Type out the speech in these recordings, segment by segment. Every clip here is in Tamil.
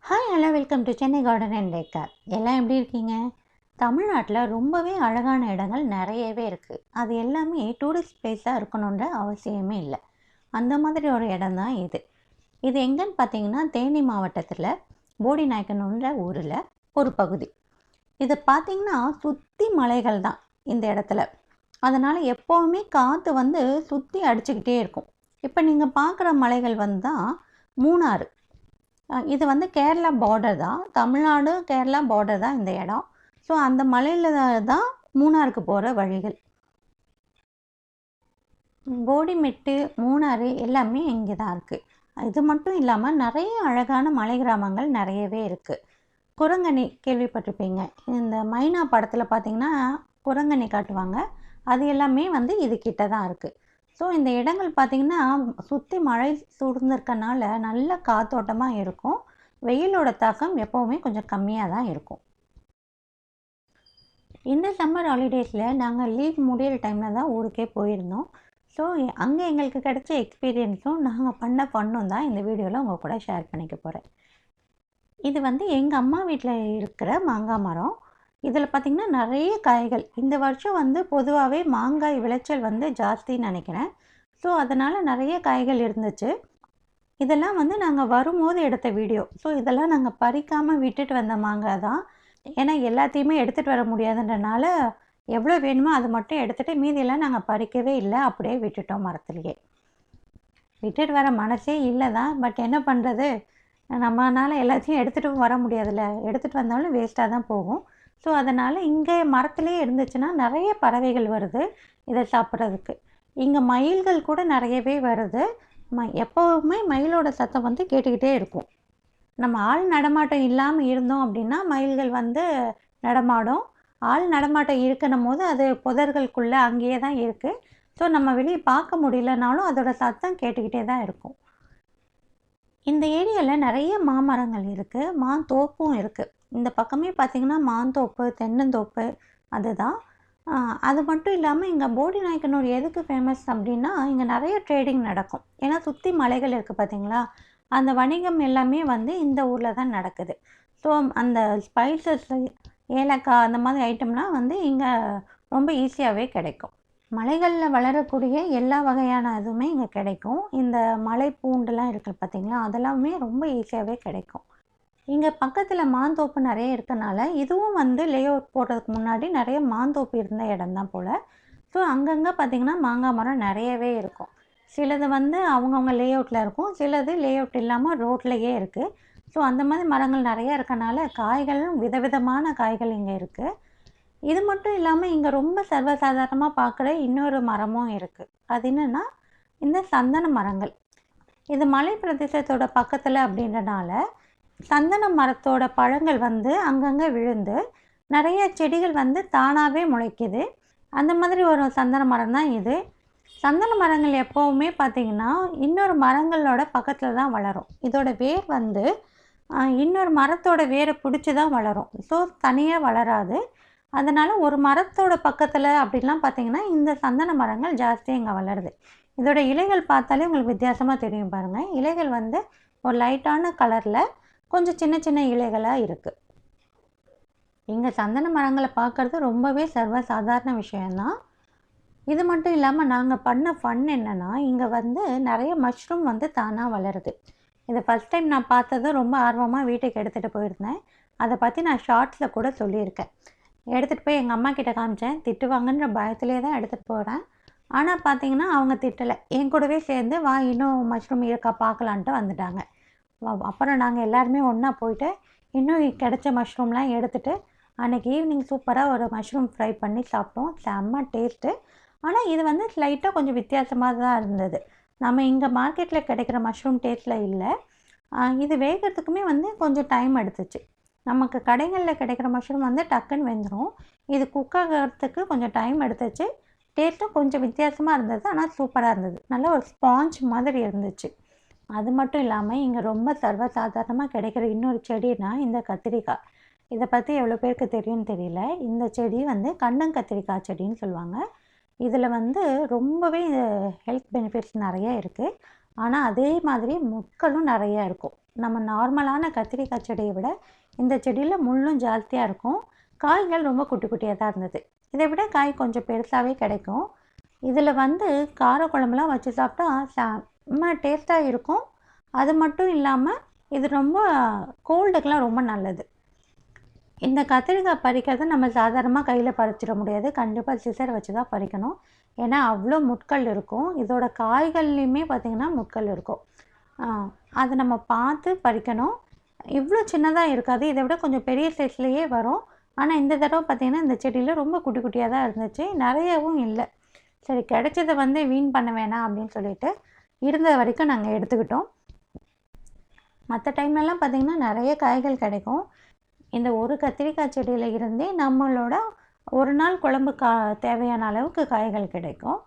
Hi hello welcome to Chennai garden and டேக்கர். எல்லாம் எப்படி இருக்கீங்க? தமிழ்நாட்டில் ரொம்பவே அழகான இடங்கள் நிறையவே இருக்குது. அது எல்லாமே டூரிஸ்ட் பிளேஸாக இருக்கணுன்ற அவசியமே இல்லை. அந்த மாதிரி ஒரு இடம் தான் இது. இது எங்கன்னு பார்த்தீங்கன்னா தேனி மாவட்டத்தில் போடிநாயக்கனூன்ற ஊரில் ஒரு பகுதி. இது பார்த்திங்கன்னா சுற்றி மலைகள் தான் இந்த இடத்துல. அதனால் எப்போவுமே காற்று வந்து சுற்றி அடிச்சுக்கிட்டே இருக்கும். இப்போ நீங்கள் பார்க்குற மலைகள் வந்து தான் மூணாறு. இது வந்து கேரளா பார்டர் தான். தமிழ்நாடு கேரளா பார்டர் தான் இந்த இடம். ஸோ அந்த மலையில் தான் மூணாருக்கு போகிற வழிகள். போடிமெட்டு, மூணாறு எல்லாமே இங்கே தான் இருக்குது. இது மட்டும் இல்லாமல் நிறைய அழகான மலை கிராமங்கள் நிறையவே இருக்குது. குரங்கணி கேள்விப்பட்டிருப்பீங்க. இந்த மைனா படத்தில் பார்த்திங்கன்னா குரங்கணி காட்டுவாங்க. அது எல்லாமே வந்து இது கிட்ட தான் இருக்குது. ஸோ இந்த இடங்கள் பார்த்திங்கன்னா சுற்றி மழை சூழ்ந்திருக்கனால நல்ல காத்தோட்டமாக இருக்கும். வெயிலோட தாக்கம் எப்போவுமே கொஞ்சம் கம்மியாக தான் இருக்கும். இந்த சம்மர் ஹாலிடேஸில் நாங்கள் லீவ் முடிகிற டைமில் தான் ஊருக்கே போயிருந்தோம். ஸோ அங்கே எங்களுக்கு கிடைச்ச எக்ஸ்பீரியன்ஸும் நாங்கள் பண்ண ஃபன்னும் தான் இந்த வீடியோவில் உங்கள் கூட ஷேர் பண்ணிக்க போகிறேன். இது வந்து எங்கள் அம்மா வீட்டில் இருக்கிற மாங்காய் மரம். இதில் பார்த்திங்கன்னா நிறைய காய்கள். இந்த வருஷம் வந்து பொதுவாகவே மாங்காய் விளைச்சல் வந்து ஜாஸ்தின்னு நினைக்கிறேன். ஸோ அதனால் நிறைய காய்கள் இருந்துச்சு. இதெல்லாம் வந்து நாங்கள் வரும்போது எடுத்த வீடியோ. ஸோ இதெல்லாம் நாங்கள் பறிக்காமல் விட்டுட்டு வந்த மாங்காய் தான். ஏன்னா எல்லாத்தையுமே எடுத்துகிட்டு வர முடியாதுன்றனால எவ்வளோ வேணுமோ அது மட்டும் எடுத்துகிட்டு மீதியெல்லாம் நாங்கள் பறிக்கவே இல்லை, அப்படியே விட்டுட்டோம் மரத்துலேயே. விட்டுட்டு வர மனசே இல்லை தான். பட் என்ன பண்ணுறது, நம்மளால் எல்லாத்தையும் எடுத்துகிட்டும் வர முடியாதுல்ல. எடுத்துகிட்டு வந்தாலும் வேஸ்ட்டாக தான் போகும். ஸோ அதனால் இங்கே மரத்துலேயே இருந்துச்சுன்னா நிறைய பறவைகள் வருது இதை சாப்பிட்றதுக்கு. இங்கே மயில்கள் கூட நிறையவே வருது. எப்போவுமே மயிலோட சத்தம் வந்து கேட்டுக்கிட்டே இருக்கும். நம்ம ஆள் நடமாட்டம் இல்லாமல் இருந்தோம் அப்படின்னா மயில்கள் வந்து நடமாடும். ஆள் நடமாட்டம் இருக்கணும் போது அது புதர்களுக்குள்ளே அங்கேயே தான் இருக்குது. ஸோ நம்ம வெளியே பார்க்க முடியலனாலும் அதோட சத்தம் கேட்டுக்கிட்டே தான் இருக்கும். இந்த ஏரியாவில் நிறைய மாமரங்கள் இருக்குது, மாந்தோப்பும் இருக்குது. இந்த பக்கமே பார்த்திங்கன்னா மாந்தோப்பு, தென்னந்தோப்பு அதுதான். அது மட்டும் இல்லாமல் இங்கே போடிநாயக்கனூர் எதுக்கு ஃபேமஸ் அப்படின்னா இங்கே நிறைய ட்ரேடிங் நடக்கும். ஏன்னா சுற்றி மலைகள் இருக்குது பார்த்திங்களா, அந்த வணிகம் எல்லாமே வந்து இந்த ஊரில் தான் நடக்குது. ஸோ அந்த ஸ்பைசஸ், ஏலக்காய் அந்த மாதிரி ஐட்டம்லாம் வந்து இங்கே ரொம்ப ஈஸியாகவே கிடைக்கும். மலைகளில் வளரக்கூடிய எல்லா வகையான இதுவுமே இங்கே கிடைக்கும். இந்த மலை பூண்டுலாம் இருக்குது பார்த்திங்களா, அதெல்லாமே ரொம்ப ஈஸியாகவே கிடைக்கும். இங்கே பக்கத்தில் மாந்தோப்பு நிறைய இருக்கனால இதுவும் வந்து லே அவுட் போடுறதுக்கு முன்னாடி நிறைய மாந்தோப்பு இருந்த இடம் தான் போல். ஸோ அங்கங்கே பார்த்திங்கன்னா மாங்காய் மரம் நிறையவே இருக்கும். சிலது வந்து அவங்கவுங்க லே அவுட்டில் இருக்கும், சிலது லே அவுட் இல்லாமல் ரோட்லேயே இருக்குது. ஸோ அந்த மாதிரி மரங்கள் நிறையா இருக்கனால காய்களும் விதவிதமான காய்கள் இங்கே இருக்குது. இது மட்டும் இல்லாமல் இங்கே ரொம்ப சர்வசாதாரணமாக பார்க்குற இன்னொரு மரமும் இருக்குது. அது என்னென்னா இந்த சந்தன மரங்கள். இது மலை பிரதேசத்தோட பக்கத்தில் அப்படின்றனால சந்தன மரத்தோட பழங்கள் வந்து அங்கங்கே விழுந்து நிறைய செடிகள் வந்து தானாகவே முளைக்குது. அந்த மாதிரி ஒரு சந்தன மரம் தான் இது. சந்தன மரங்கள் எப்போவுமே பார்த்திங்கன்னா இன்னொரு மரங்களோட பக்கத்தில் தான் வளரும். இதோட வேர் வந்து இன்னொரு மரத்தோட வேரை பிடிச்சி தான் வளரும். ஸோ தனியாக வளராது. அதனால் ஒரு மரத்தோட பக்கத்தில் அப்படிலாம் பார்த்திங்கன்னா இந்த சந்தன மரங்கள் ஜாஸ்தியாக இங்கே வளருது. இதோட இலைகள் பார்த்தாலே உங்களுக்கு வித்தியாசமாக தெரியும் பாருங்கள். இலைகள் வந்து ஒரு லைட்டான கலரில் கொஞ்சம் சின்ன சின்ன இலைகளாக இருக்குது. இங்கே சந்தன மரங்களை பார்க்குறது ரொம்பவே சர்வசாதாரண விஷயந்தான். இது மட்டும் இல்லாமல் நாங்கள் பண்ண ஃபன் என்னென்னா இங்கே வந்து நிறைய மஷ்ரூம் வந்து தானாக வளருது. இதை ஃபஸ்ட் டைம் நான் பார்த்தது ரொம்ப ஆர்வமாக வீட்டுக்கு எடுத்துகிட்டு போயிருந்தேன். அதை பற்றி நான் ஷார்ட்ஸில் கூட சொல்லியிருக்கேன். எடுத்துகிட்டு போய் எங்கள் அம்மா கிட்ட காமிச்சேன். திட்டுவாங்கன்ற பயத்திலே தான் எடுத்துகிட்டு போகிறேன். ஆனால் பார்த்திங்கன்னா அவங்க திட்டலை. என் கூடவே சேர்ந்து வா இன்னும் மஷ்ரூம் இருக்கா பார்க்கலான்ட்டு வந்துட்டாங்க. அப்புறம் நாங்கள் எல்லாருமே ஒன்றா போயிட்டு இன்னும் கிடைச்ச மஷ்ரூம்லாம் எடுத்துகிட்டு அன்றைக்கி ஈவினிங் சூப்பராக ஒரு மஷ்ரூம் ஃப்ரை பண்ணி சாப்பிட்டோம். செம்ம டேஸ்ட்டு. ஆனால் இது வந்து ஸ்லைட்டாக கொஞ்சம் வித்தியாசமாக தான் இருந்தது. நம்ம இங்கே மார்க்கெட்டில் கிடைக்கிற மஷ்ரூம் டேஸ்ட்டில் இல்லை. இது வேகிறதுக்குமே வந்து கொஞ்சம் டைம் எடுத்துச்சு. நமக்கு கடைகளில் கிடைக்கிற மஷ்ரூம் வந்து டக்குன்னு வெந்துடும். இது குக் ஆகிறதுக்கு கொஞ்சம் டைம் எடுத்துச்சு. டேஸ்ட்டும் கொஞ்சம் வித்தியாசமாக இருந்தது. ஆனால் சூப்பராக இருந்தது. நல்ல ஒரு ஸ்பாஞ்ச் மாதிரி இருந்துச்சு. அது மட்டும் இல்லாமல் இங்கே ரொம்ப சர்வசாதாரணமாக கிடைக்கிற இன்னொரு செடினா இந்த கத்திரிக்காய். இதை பற்றி எவ்வளோ பேருக்கு தெரியும்னு தெரியல. இந்த செடி வந்து கண்டங்கத்திரிக்காய் செடின்னு சொல்லுவாங்க. இதில் வந்து ரொம்பவே ஹெல்த் பெனிஃபிட்ஸ் நிறைய இருக்குது. ஆனால் அதே மாதிரி முட்களும் நிறையா இருக்கும். நம்ம நார்மலான கத்திரிக்காய் செடியை விட இந்த செடியில் முள்ளும் ஜாஸ்தியாக இருக்கும். காய்கள் ரொம்ப குட்டி குட்டியாக தான் இருந்தது. இதை விட காய் கொஞ்சம் பெருசாகவே கிடைக்கும். இதில் கார குழம்புலாம் வச்சு சாப்பிட்டா செம்ம டேஸ்ட்டாக இருக்கும். அது மட்டும் இல்லாமல் இது ரொம்ப கோல்டுக்கெலாம் ரொம்ப நல்லது. இந்த கத்திரிக்காய் பறிக்கிறத நம்ம சாதாரணமாக கையில் பறிச்சிட முடியாது. கண்டிப்பாக சிசர் வச்சு தான் பறிக்கணும். ஏன்னா அவ்வளோ முட்கள் இருக்கும். இதோட காய்கள்லேயுமே பார்த்திங்கன்னா முட்கள் இருக்கும். அதை நம்ம பார்த்து பறிக்கணும். இவ்வளோ சின்னதாக இருக்காது. இதை விட கொஞ்சம் பெரிய சைஸ்லேயே வரும். ஆனால் இந்த தடவை பார்த்திங்கன்னா இந்த செடியில் ரொம்ப குட்டி குட்டியாக தான் இருந்துச்சு. நிறையவும் இல்லை. சரி, கிடைச்சதை வீண் பண்ண வேணாம் அப்படின்னு சொல்லிட்டு இருந்த வரைக்கும் நாங்கள் எடுத்துக்கிட்டோம். மற்ற டைம்லலாம் பார்த்திங்கன்னா நிறைய காய்கள் கிடைக்கும். இந்த ஒரு கத்திரிக்காய் செடியில் இருந்தே நம்மளோட ஒரு நாள் குழம்பு தேவையான அளவுக்கு காய்கள் கிடைக்கும்.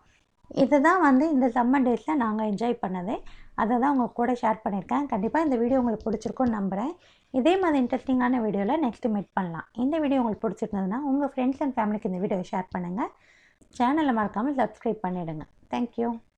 இதை தான் இந்த சம்மர் டேஸில் நாங்கள் என்ஜாய் பண்ணது. அதை தான் உங்கள் கூட ஷேர் பண்ணியிருக்கேன். கண்டிப்பாக இந்த வீடியோ உங்களுக்கு பிடிச்சிருக்குன்னு நம்புகிறேன். இதே மாதிரி இன்ட்ரெஸ்டிங்கான வீடியோவில் நெக்ஸ்ட்டு மீட் பண்ணலாம். இந்த வீடியோ உங்களுக்கு பிடிச்சிருந்ததுன்னா உங்கள் ஃப்ரெண்ட்ஸ் அண்ட் ஃபேமிலிக்கு இந்த வீடியோவை ஷேர் பண்ணுங்கள். சேனலை மறக்காமல் சப்ஸ்கிரைப் பண்ணிவிடுங்க. தேங்க்யூ.